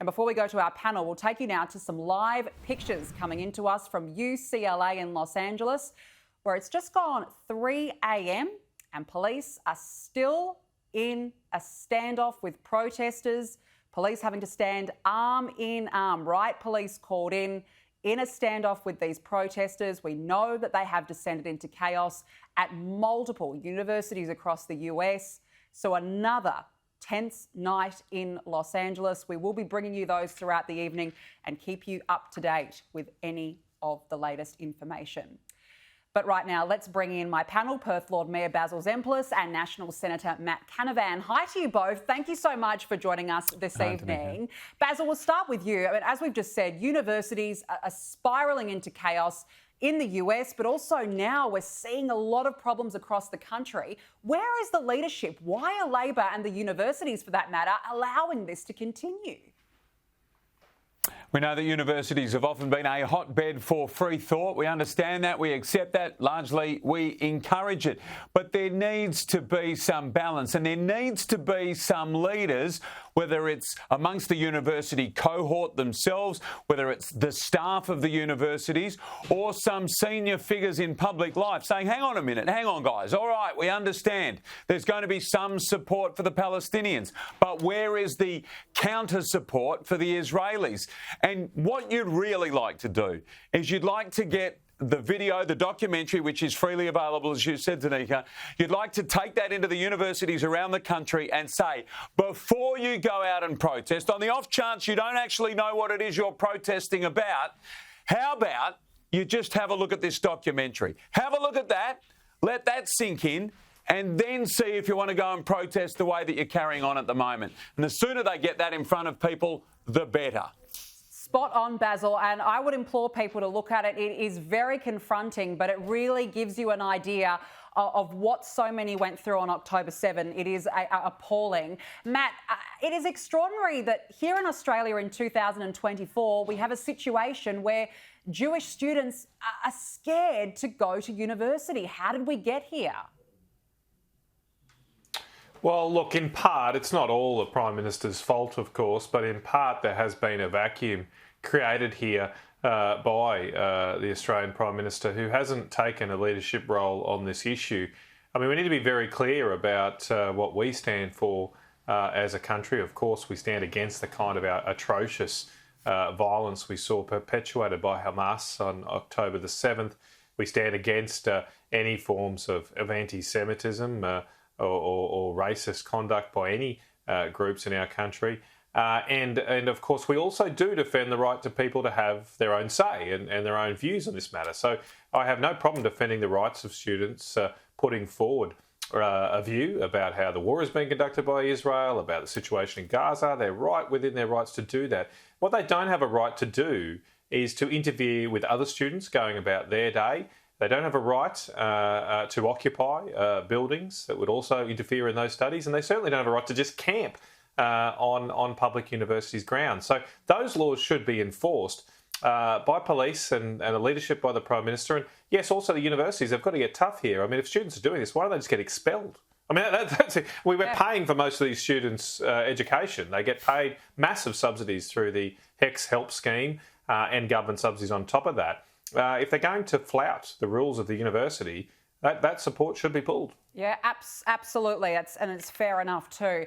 And before we go to our panel, we'll take you now to some live pictures coming into us from UCLA in Los Angeles, where it's just gone 3 a.m. and police are still in a standoff with protesters. Police having to stand arm in arm, right? Police called in a standoff with these protesters. We know that they have descended into chaos at multiple universities across the US. So another tense night in Los Angeles. We will be bringing you those throughout the evening and keep you up to date with any of the latest information. But right now, let's bring in my panel, Perth Lord Mayor Basil Zempilas and National Senator Matt Canavan. Hi to you both. Thank you so much for joining us this evening. Basil, we'll start with you. I mean, as we've just said, universities are spiralling into chaos in the US, but also now we're seeing a lot of problems across the country. Where is the leadership? Why are Labor and the universities, for that matter, allowing this to continue? We know that universities have often been a hotbed for free thought. We understand that. We accept that. Largely, we encourage it. But there needs to be some balance, and there needs to be some leaders, whether it's amongst the university cohort themselves, whether it's the staff of the universities, or some senior figures in public life saying, hang on a minute, hang on, guys. All right, we understand there's going to be some support for the Palestinians, but where is the counter support for the Israelis? And what you'd really like to do is you'd like to get the video, the documentary, which is freely available, as you said, Danica, you'd like to take that into the universities around the country and say, before you go out and protest, on the off chance you don't actually know what it is you're protesting about, how about you just have a look at this documentary? Have a look at that, let that sink in, and then see if you want to go and protest the way that you're carrying on at the moment. And the sooner they get that in front of people, the better. Spot on, Basil, and I would implore people to look at it. It is very confronting, but it really gives you an idea of what so many went through on October 7. It is appalling. Matt, it is extraordinary that here in Australia in 2024, we have a situation where Jewish students are scared to go to university. How did we get here? Well, look, in part, it's not all the Prime Minister's fault, of course, but in part there has been a vacuum created here by the Australian Prime Minister, who hasn't taken a leadership role on this issue. I mean, we need to be very clear about what we stand for as a country. Of course, we stand against the kind of atrocious violence we saw perpetuated by Hamas on October the 7th. We stand against any forms of anti-Semitism or racist conduct by any groups in our country. And of course, we also do defend the right to people to have their own say and their own views on this matter. So I have no problem defending the rights of students putting forward a view about how the war has been conducted by Israel, about the situation in Gaza. They're right within their rights to do that. What they don't have a right to do is to interfere with other students going about their day. They don't have a right to occupy buildings that would also interfere in those studies, and they certainly don't have a right to just camp on public universities' grounds. So those laws should be enforced by police and a leadership by the Prime Minister. And yes, also the universities have got to get tough here. I mean, if students are doing this, why don't they just get expelled? I mean, that's it. We're paying for most of these students' education. They get paid massive subsidies through the HECS help scheme and government subsidies on top of that. If they're going to flout the rules of the university, that support should be pulled. Yeah, absolutely. And it's fair enough too.